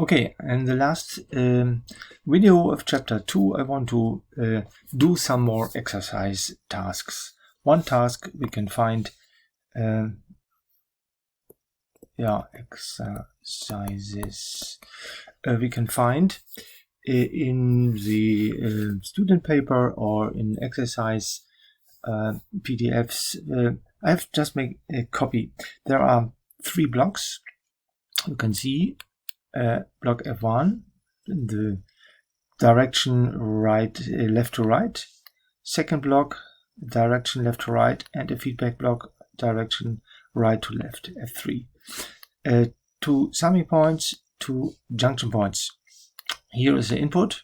Okay, in the last video of chapter 2, I want to do some more exercise tasks. One task we can find, exercises we can find in the student paper or in exercise PDFs. I've just made a copy. There are 3 blocks. You can see block F1 in the direction left to right, second block direction left to right, and a feedback block direction right to left, F3. 2 summing points, 2 junction points. Here is the input,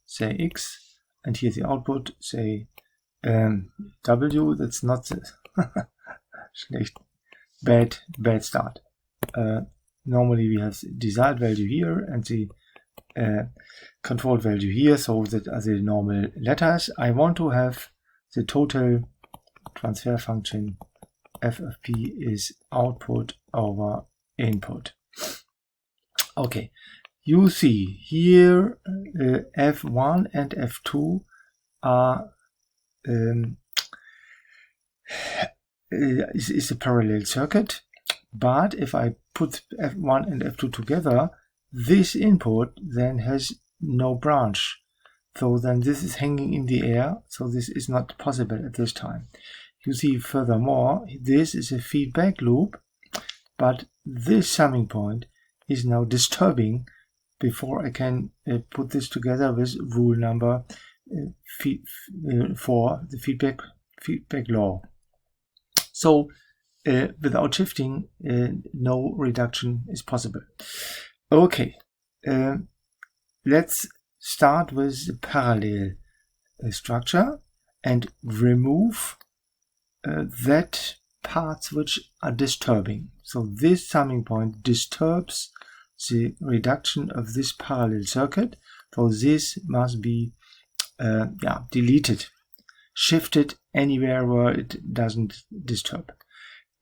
say X, and here's the output, say W. That's not the schlecht, bad start. Normally we have the desired value here and the control value here, so that are the normal letters. I want to have the total transfer function f of p is output over input. Okay, you see here F1 and F2 are is a parallel circuit. But if I put F1 and F2 together, this input then has no branch. So then this is hanging in the air, so this is not possible at this time. You see furthermore, this is a feedback loop, but this summing point is now disturbing before I can put this together with rule number 4, the feedback law. So without shifting, no reduction is possible. Okay, let's start with the parallel structure and remove that parts which are disturbing. So this summing point disturbs the reduction of this parallel circuit. So this must be deleted, shifted anywhere where it doesn't disturb.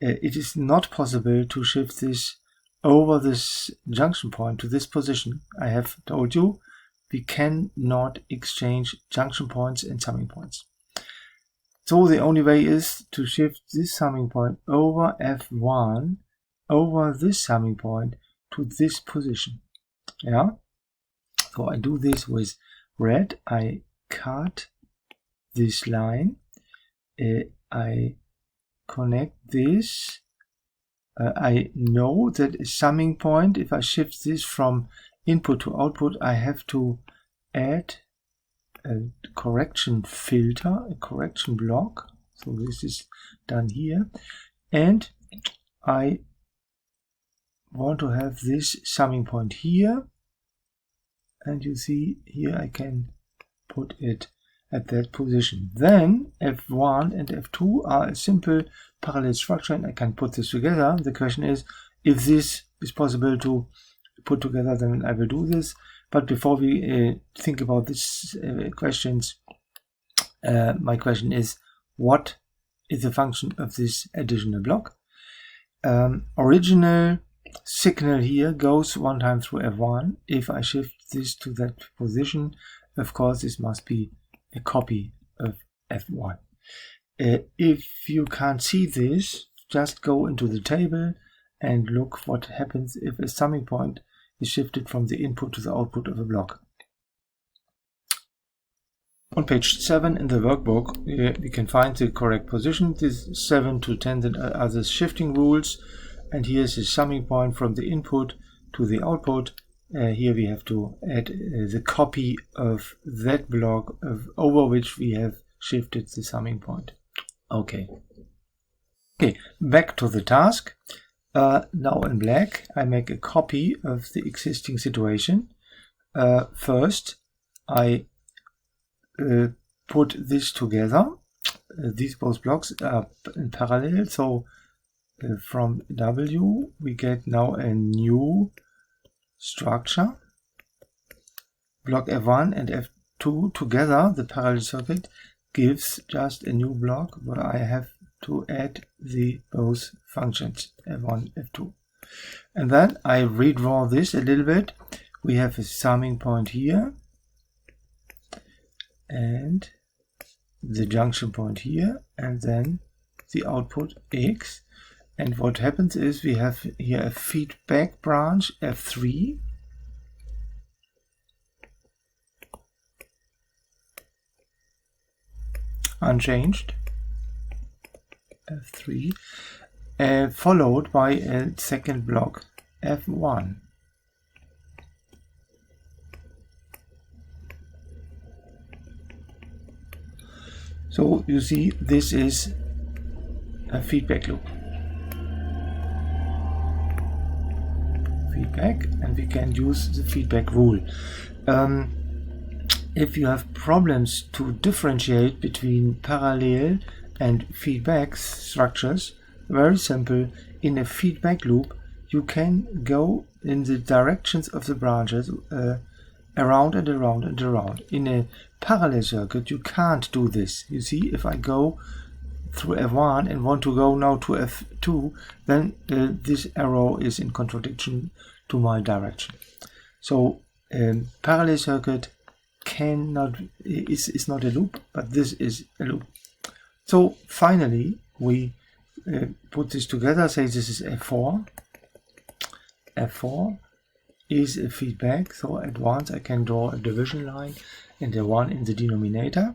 It is not possible to shift this over this junction point to this position. I have told you we cannot exchange junction points and summing points. So the only way is to shift this summing point over F1 over this summing point to this position. Yeah. So I do this with red. I cut this line. I connect this. I know that a summing point, if I shift this from input to output, I have to add a correction filter, a correction block. So this is done here. And I want to have this summing point here. And you see here I can put it at that position. Then F1 and F2 are a simple parallel structure and I can put this together. The question is, if this is possible to put together, then I will do this. But before we think about this questions, my question is, what is the function of this additional block? Original signal here goes one time through F1. If I shift this to that position, of course this must be a copy of F1. If you can't see this, just go into the table and look what happens if a summing point is shifted from the input to the output of a block. On page 7 in the workbook, we can find the correct position. This 7 to 10 are the shifting rules, and here's the summing point from the input to the output. Here we have to add the copy of that block over which we have shifted the summing point. Okay, back to the task. Now in black, I make a copy of the existing situation. First, I put this together. These both blocks are in parallel, so from W we get now a new structure. Block F1 and F2 together, the parallel circuit, gives just a new block where I have to add the both functions F1, F2. And then I redraw this a little bit. We have a summing point here and the junction point here, and then the output X. And what happens is we have here a feedback branch F3, unchanged, F3, followed by a second block F1. So you see, this is a feedback loop. Feedback, and we can use the feedback rule. If you have problems to differentiate between parallel and feedback structures, very simple. In a feedback loop, you can go in the directions of the branches around and around and around. In a parallel circuit, you can't do this. You see, if I go through F1 and want to go now to F2, then this arrow is in contradiction to my direction. So parallel circuit is not a loop, but this is a loop. So finally we put this together, say this is F4. F4 is a feedback, so at once I can draw a division line and a 1 in the denominator.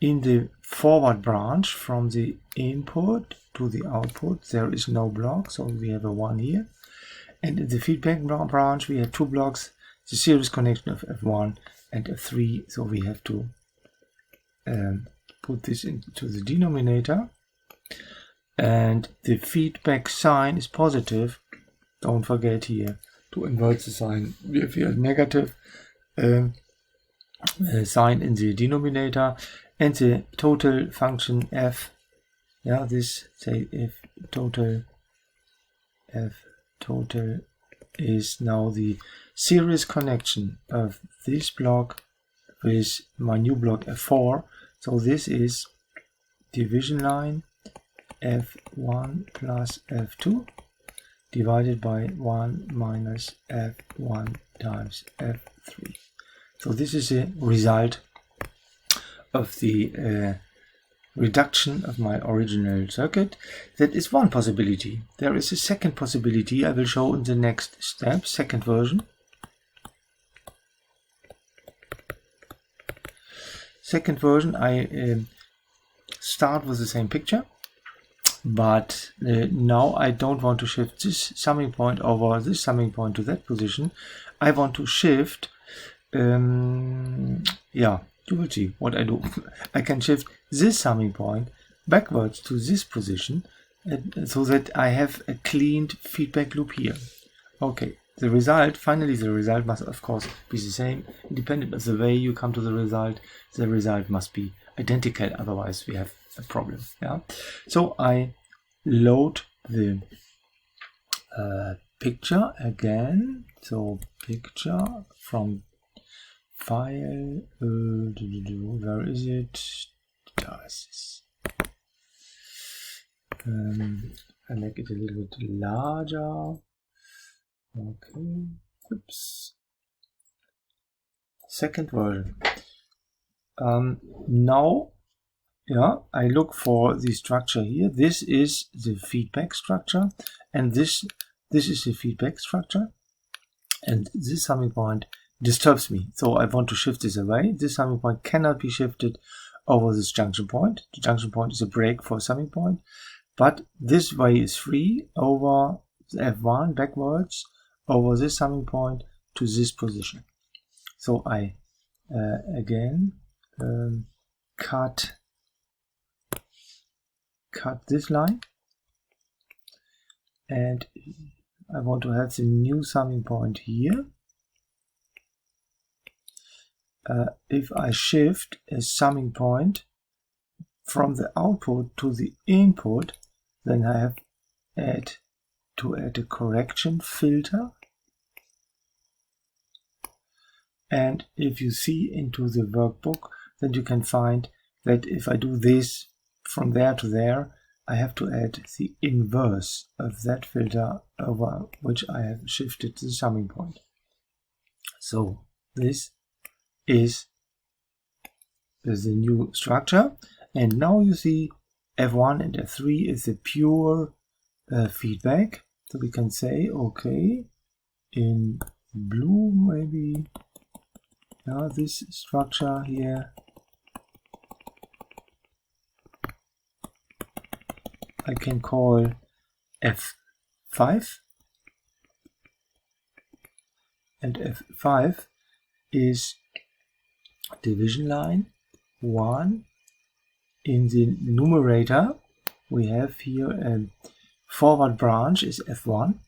In the forward branch from the input to the output there is no block, so we have a 1 here. And in the feedback branch we have 2 blocks, the series connection of F1 and F3, so we have to put this into the denominator. And the feedback sign is positive. Don't forget here to invert the sign. We have here a negative sign in the denominator, and the total function f, this say if total f total is now the series connection of this block with my new block F4. So this is division line F1 plus F2 divided by 1 minus F1 times F3. So this is a result of the reduction of my original circuit. That is one possibility. There is a second possibility I will show in the next step, second version. Second version, I start with the same picture, but now I don't want to shift this summing point over this summing point to that position. I want to shift, you will see what I do. I can shift this summing point backwards to this position so that I have a cleaned feedback loop here. Okay, the result, finally the result must of course be the same. Independent of the way you come to the result must be identical, otherwise we have a problem. So I load the picture again. So picture from file, where is it? I make it a little bit larger. Okay, oops. Second version. Now, I look for the structure here. This is the feedback structure, and this is the feedback structure, and this summing point disturbs me, so I want to shift this away. This summing point cannot be shifted over this junction point. The junction point is a break for a summing point, but this way is free over F1 backwards over this summing point to this position. So I again cut this line, and I want to have the new summing point here. If I shift a summing point from the output to the input, then I have to add a correction filter. And if you see into the workbook, then you can find that if I do this from there to there, I have to add the inverse of that filter over which I have shifted the summing point. So this is the new structure, and now you see F1 and F3 is the pure feedback. So we can say, okay, in blue maybe, this structure here, I can call F5, and F5 is division line 1. In the numerator we have here a forward branch is F1.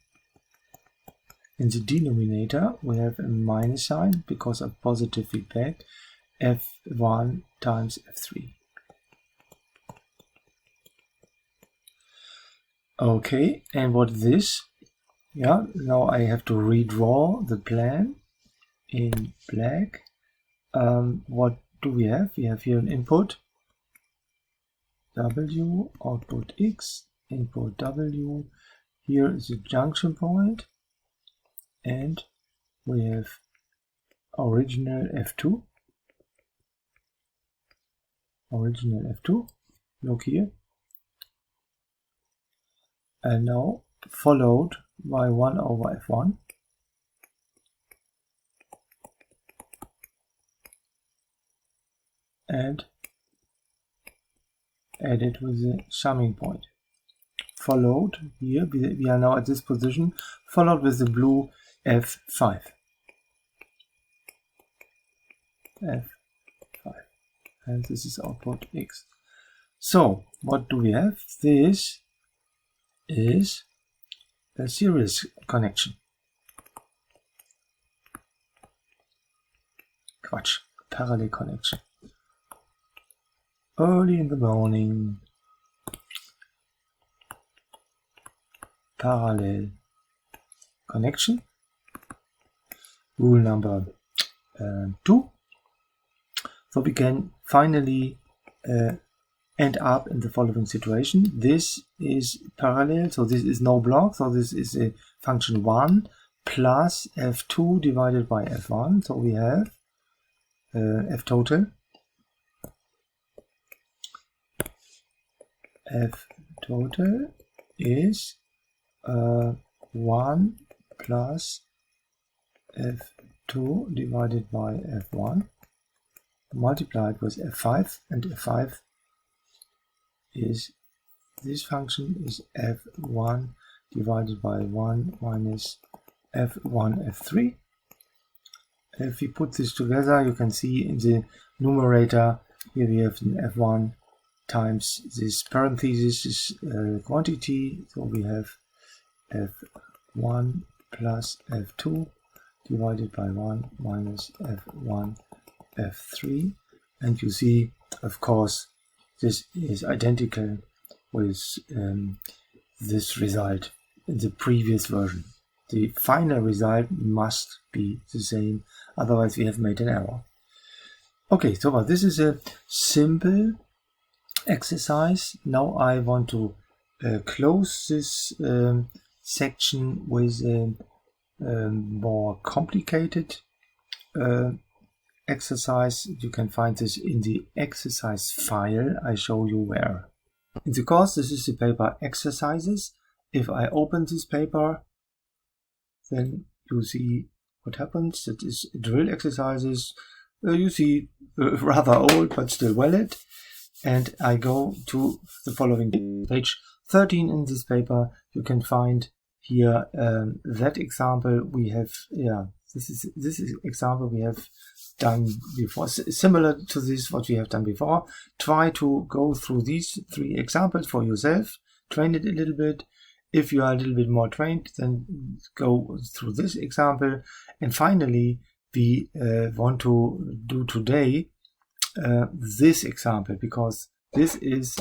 In the denominator we have a minus sign because of positive feedback, F1 times F3. Okay, and what this? Now I have to redraw the plan in black. What do we have? We have here an input W, output X, input W. Here is a junction point, and we have original F2. Look here. And now followed by 1 over F1. And added with the summing point. Followed here, we are now at this position, followed with the blue F5. F5. And this is output X. So, what do we have? This is a series connection. Parallel connection. Early in the morning, parallel connection. Rule number 2. So we can finally end up in the following situation. This is parallel, so this is no block, so this is a function 1 plus F2 divided by F1. So we have F total. F total is 1 plus F2 divided by F1 multiplied with F5, and F5 is this function is F1 divided by 1 minus F1 F3. If we put this together, you can see in the numerator here we have an F1 times this parenthesis is quantity, so we have F1 plus F2 divided by 1 minus F1 F3, and you see, of course, this is identical with this result in the previous version. The final result must be the same, otherwise we have made an error. Okay, so this is a simple exercise. Now I want to close this section with a more complicated exercise. You can find this in the exercise file. I show you where. In the course, this is the paper exercises. If I open this paper, then you see what happens. That is drill exercises. You see rather old but still valid. And I go to the following page 13 in this paper. You can find here that example we have. This is example we have done before, similar to this what we have done before. Try to go through these 3 examples for yourself, train it a little bit. If you are a little bit more trained, then go through this example. And finally, we want to do today this example, because this is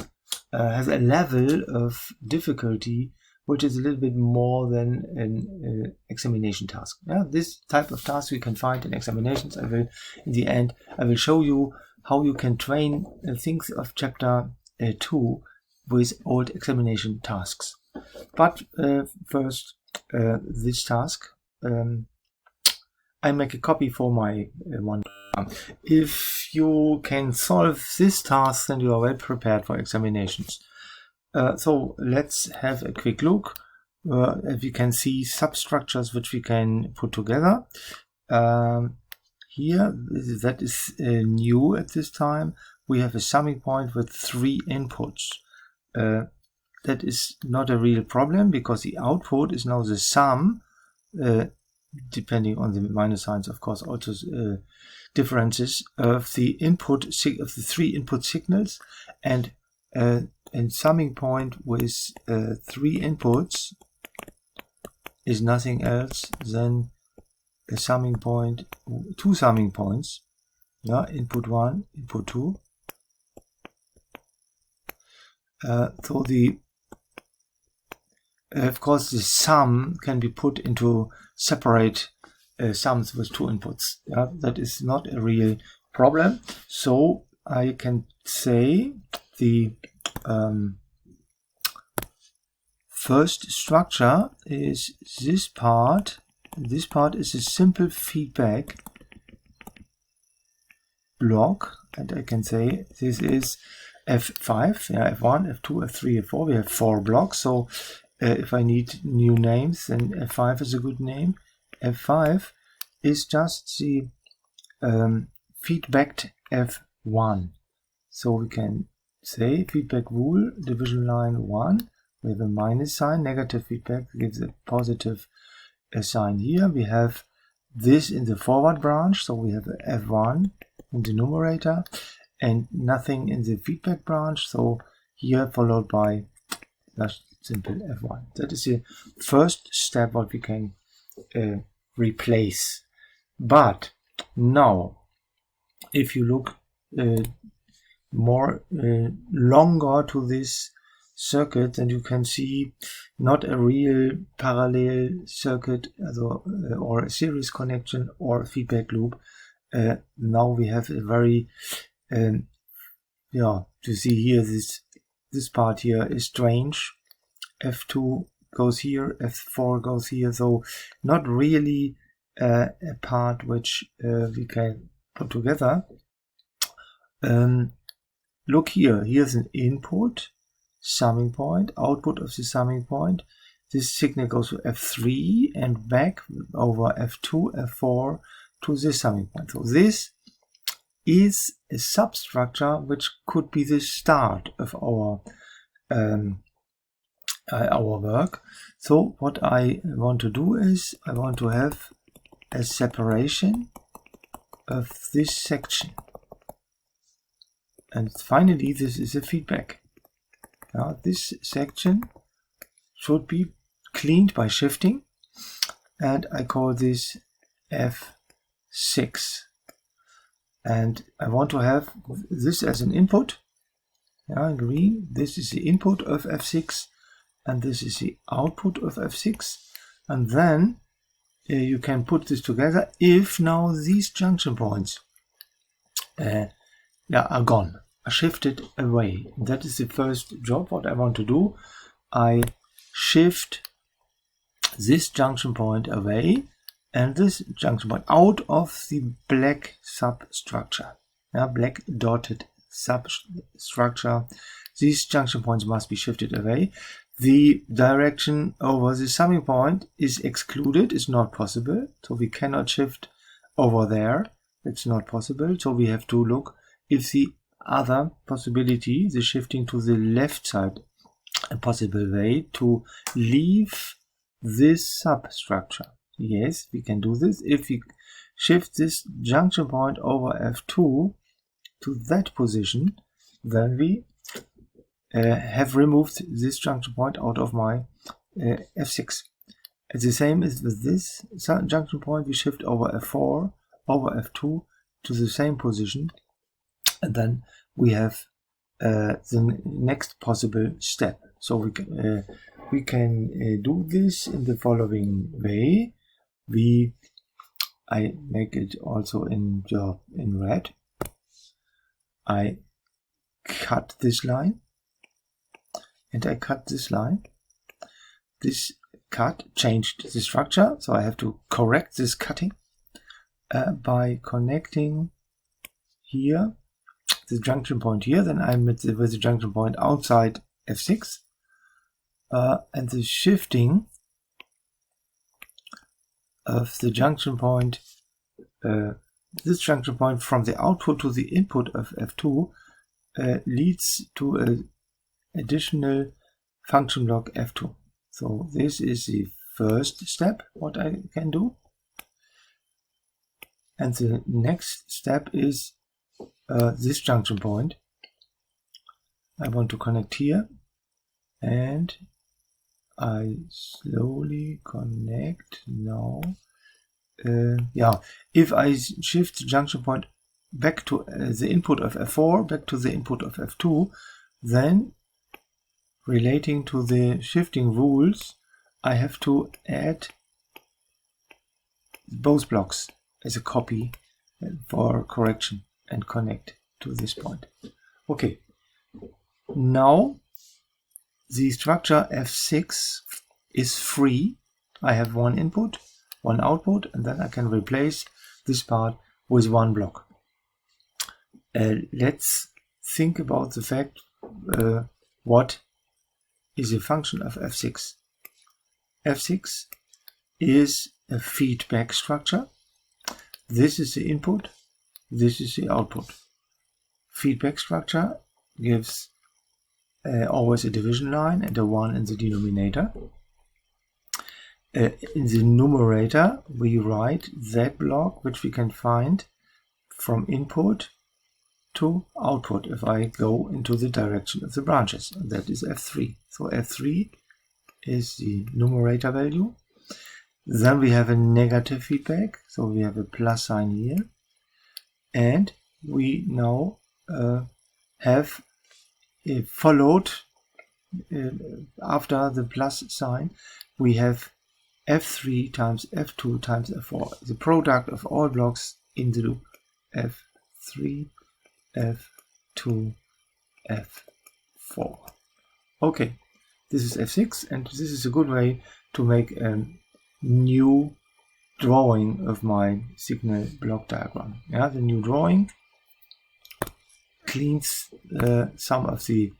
has a level of difficulty which is a little bit more than an examination task. This type of task you can find in examinations. In the end, I will show you how you can train things of chapter 2 with old examination tasks. But first, this task, I make a copy for my one. If you can solve this task, then you are well prepared for examinations. So let's have a quick look. As we can see, substructures which we can put together. Here, that is new at this time. We have a summing point with 3 inputs. That is not a real problem because the output is now the sum, depending on the minus signs, of course, also differences of the input of the 3 input signals, and summing point with 3 inputs is nothing else than a summing point, 2 summing points, yeah, input 1, input 2. So of course the sum can be put into separate sums with 2 inputs. Yeah, that is not a real problem. So I can say the first structure is this part. This part is a simple feedback block, and I can say this is F5, yeah, F1, F2, F3, F4. We have 4 blocks, so if I need new names, then F5 is a good name. F5 is just the feedbacked F1. So we can say feedback rule, division line 1. We have a minus sign, negative feedback gives a positive sign here. We have this in the forward branch, so we have a F1 in the numerator and nothing in the feedback branch, so here followed by just simple F1. That is the first step what we can replace. But now, if you look more longer to this circuit, then you can see not a real parallel circuit or a series connection or feedback loop. Now we have a very to see here, this part here is strange. F2 goes here, F4 goes here, so not really a part which we can put together. Look here, here's an input, summing point, output of the summing point. This signal goes to F3 and back over F2, F4 to this summing point. So this is a substructure which could be the start of our work. So what I want to do is I want to have a separation of this section, and finally this is a feedback. Now this section should be cleaned by shifting, and I call this F6. And I want to have this as an input. Yeah, in green, this is the input of F6, and this is the output of F6. And then you can put this together if now these junction points are gone, are shifted away. That is the first job what I want to do. I shift this junction point away and this junction point out of the black substructure, black dotted substructure. These junction points must be shifted away. The direction over the summing point is excluded, is not possible, so we cannot shift over there. It's not possible, so we have to look if the other possibility, the shifting to the left side, a possible way to leave this substructure. Yes, we can do this. If we shift this junction point over F2 to that position, then we have removed this junction point out of my F6. It's the same as with this junction point. We shift over F4 over F2 to the same position, and then we have the next possible step. So we can do this in the following way. I make it also in red. I cut this line and I cut this line. This cut changed the structure, so I have to correct this cutting by connecting here the junction point here. Then I'm with the junction point outside F6, and the shifting of the junction point, this junction point from the output to the input of F2 leads to an additional function block F2. So this is the first step what I can do, and the next step is this junction point. I want to connect here, and I slowly connect now. If I shift the junction point back to the input of F4, back to the input of F2, then relating to the shifting rules, I have to add both blocks as a copy for correction and connect to this point. Okay, now the structure F6 is free. I have one input, one output, and then I can replace this part with one block. Let's think about the fact what is a function of F6. F6 is a feedback structure. This is the input, this is the output. Feedback structure gives always a division line and a 1 in the denominator. In the numerator we write that block which we can find from input to output if I go into the direction of the branches, and that is F3. So F3 is the numerator value. Then we have a negative feedback, so we have a plus sign here, and we now have followed after the plus sign, we have F3 times F2 times F4, the product of all blocks in the loop. F3, F2, F4. Okay, this is F6, and this is a good way to make a new drawing of my signal block diagram. Yeah, the new drawing cleans some of the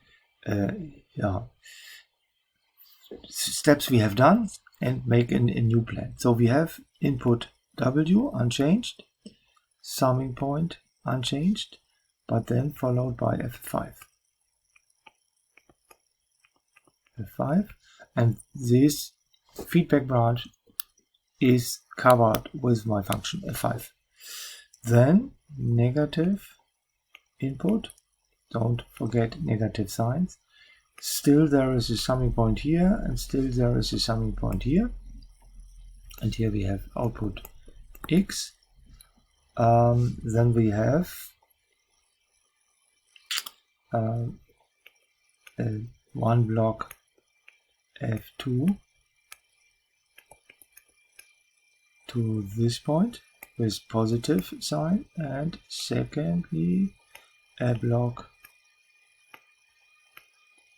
steps we have done and make a new plan. So we have input W unchanged, summing point unchanged, but then followed by F5. F5, and this feedback branch is covered with my function F5. Then negative input, don't forget negative signs. Still there is a summing point here, and still there is a summing point here, and here we have output X. Then we have one block F2 to this point with positive sign, and secondly a block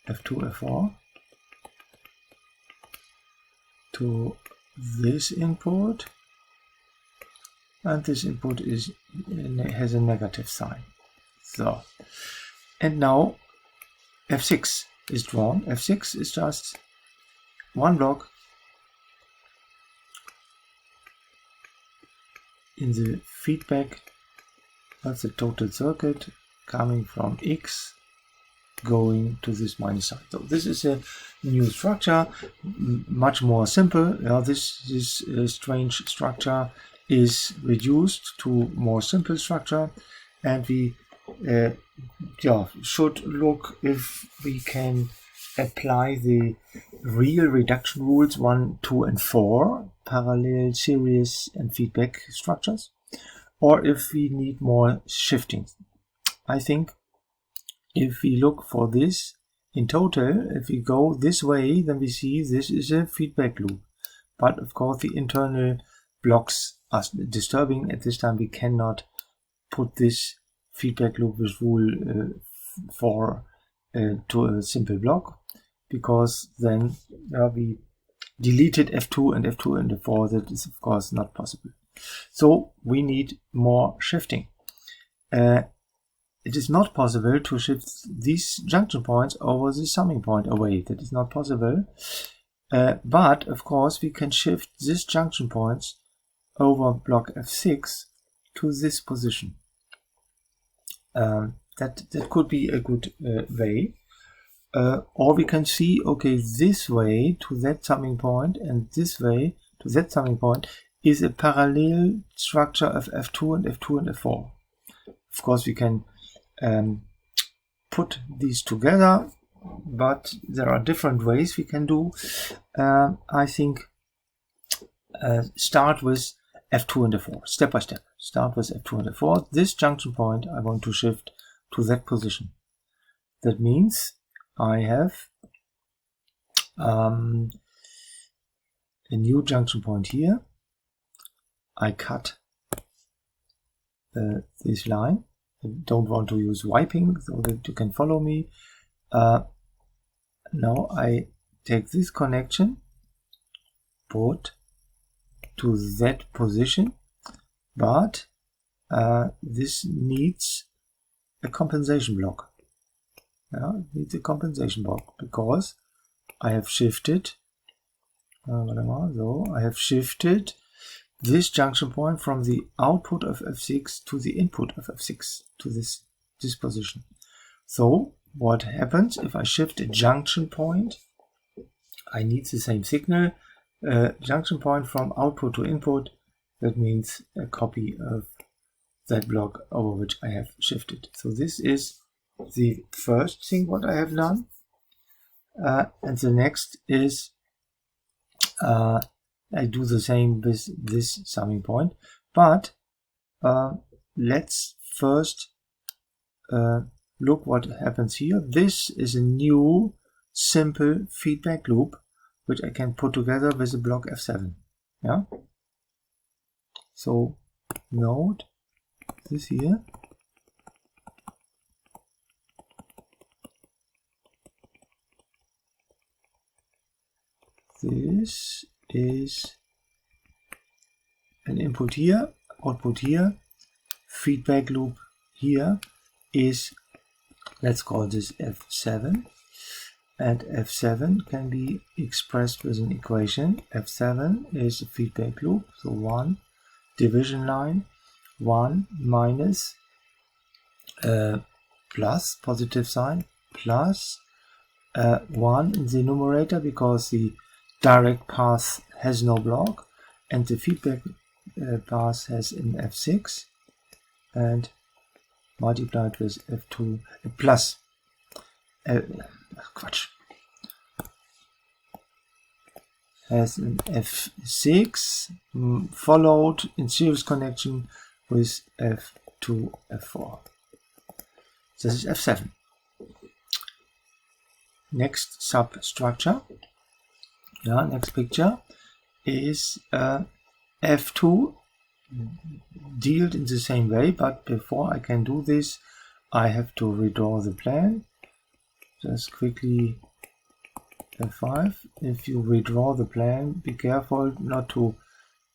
F2, F4 to this input, and this input has a negative sign. So, and now F6 is drawn. F6 is just one block in the feedback of the total circuit coming from X going to this minus sign. So this is a new structure, much more simple. This strange structure is reduced to more simple structure, and we should look if we can apply the real reduction rules 1, 2, and 4, parallel, series, and feedback structures, or if we need more shifting. I think if we look for this in total, if we go this way, then we see this is a feedback loop. But of course the internal blocks are disturbing. At this time we cannot put this feedback loop with rule 4 to a simple block, because then we deleted F2 and F2 and F4. That is of course not possible. So we need more shifting. It is not possible to shift these junction points over the summing point away. That is not possible. But of course we can shift these junction points over block F6 to this position. That could be a good way. Or we can see, okay, this way to that summing point and this way to that summing point is a parallel structure of F2 and F2 and F4. Of course we can put these together, but there are different ways we can do. I think start with F2 and F4, step by step. Start with F2 and F4. This junction point I want to shift to that position. That means I have a new junction point here. I cut this line. I don't want to use wiping so that you can follow me. Now I take this connection, put to that position, but this needs a compensation block. It needs a compensation block because I have shifted. So I have shifted this junction point from the output of F6 to the input of F6 to this position. So what happens if I shift a junction point? I need the same signal. Junction point from output to input. That means a copy of that block over which I have shifted. So this is the first thing what I have done. And the next is I do the same with this summing point, but let's first look what happens here. This is a new simple feedback loop which I can put together with a block F7. Yeah. So note this here. This is an input here, output here, feedback loop here is, let's call this F7, and F7 can be expressed with an equation. F7 is a feedback loop, so 1 division line, 1 minus plus, positive sign, plus 1 in the numerator because the direct path has no block and the feedback path has an F6 and multiplied with F2 plus has an F6 followed in series connection with F2, F4. This is F7. Next substructure. Next picture is F2 dealt in the same way, but before I can do this I have to redraw the plan. Just quickly F5. If you redraw the plan, be careful not to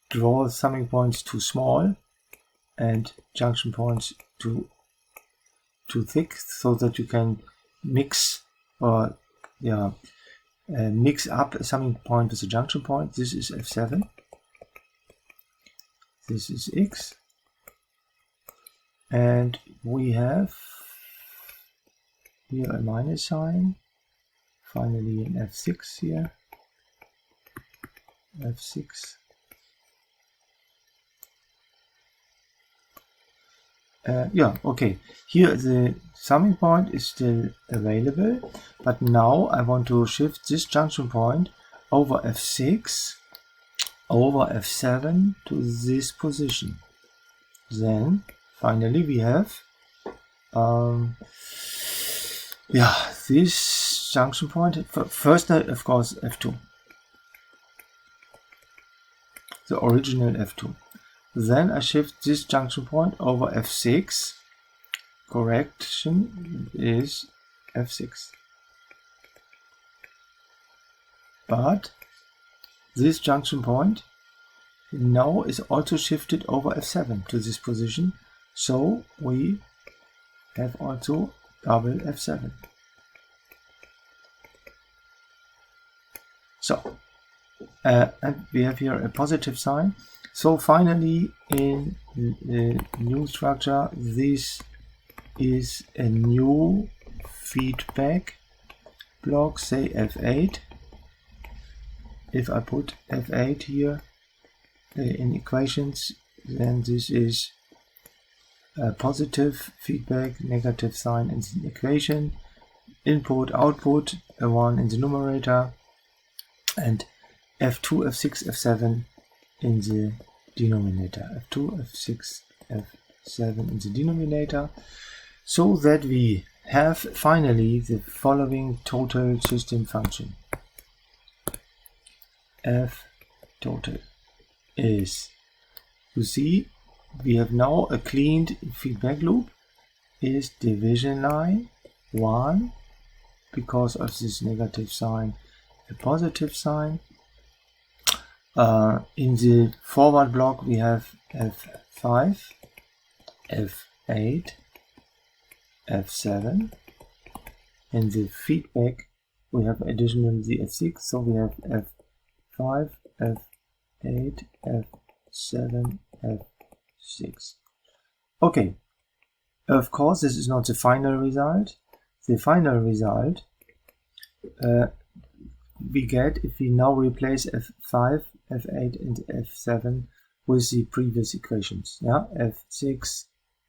draw summing points too small and junction points too thick, so that you can mix or mix up a summing point with a junction point. This is F7. This is X. And we have here a minus sign. Finally an F6 here. F6. Okay. Here the summing point is still available, but now I want to shift this junction point over F6, over F7 to this position. Then finally we have this junction point. First, of course, F2, the original F2. Then I shift this junction point over F6. Correction is F6. but this junction point now is also shifted over F7 to this position, so we have also double F7. So, and we have here a positive sign. So finally, in the new structure, this is a new feedback block, say F8. If I put F8 here in equations, then this is a positive feedback, negative sign in the equation, input, output, a 1 in the numerator, and F2, F6, F7 in the denominator. F2, F6, F7 in the denominator, so that we have finally the following total system function. F total is, you see, we have now a cleaned feedback loop, is division line 1, because of this negative sign, a positive sign. In the forward block we have F5, F8, F7. In the feedback we have additionally the F6, so we have F5, F8, F7, F6. Okay, of course this is not the final result. The final result we get if we now replace F5, F8 and F7 with the previous equations. Yeah, F6,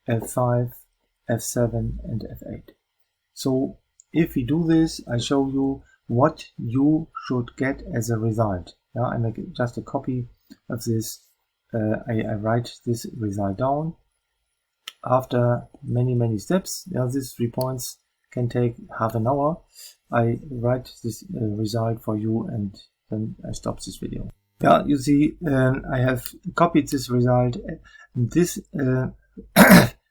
F5, F7 and F8. So if we do this, I show you what you should get as a result. Yeah, I make just a copy of this. I write this result down. After many steps, yeah, these 3 points can take half an hour. I write this result for you and then I stop this video. Yeah, you see, I have copied this result. This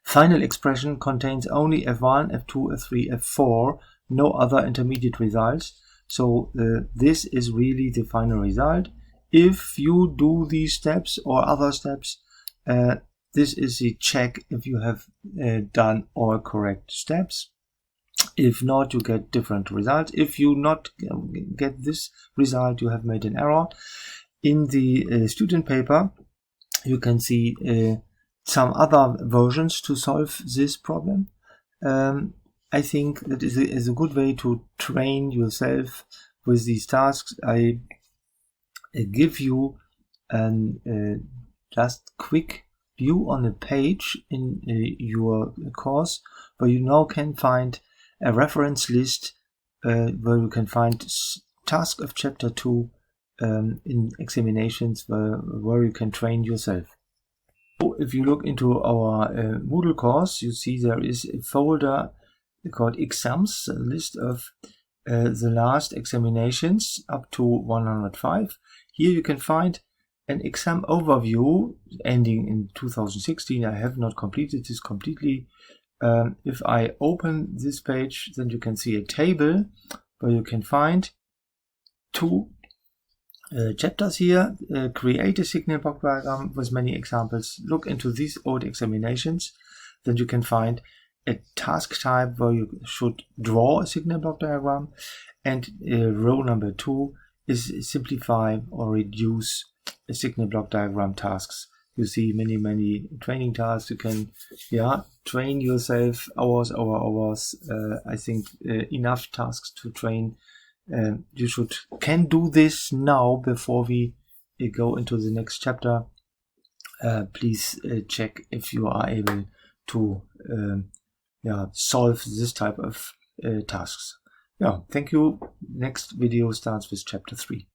final expression contains only F1, F2, F3, F4, no other intermediate results. So this is really the final result. If you do these steps or other steps, this is the check if you have done all correct steps. If not, you get different results. If you not get this result, you have made an error. In the student paper, you can see some other versions to solve this problem. I think that is a good way to train yourself with these tasks. I give you just quick view on a page in your course, where you now can find a reference list where you can find tasks of chapter 2 in examinations where you can train yourself. So if you look into our Moodle course, you see there is a folder called exams, a list of the last examinations up to 105. Here you can find an exam overview ending in 2016. I have not completed this completely. If I open this page, then you can see a table where you can find 2 chapters here. Create a signal block diagram with many examples. Look into these old examinations. Then you can find a task type where you should draw a signal block diagram. And row number 2 is simplify or reduce a signal block diagram tasks. You see many training tasks. You can train yourself hours. I think enough tasks to train. You can do this now before we go into the next chapter. Please check if you are able to solve this type of tasks. Yeah, thank you. Next video starts with chapter 3.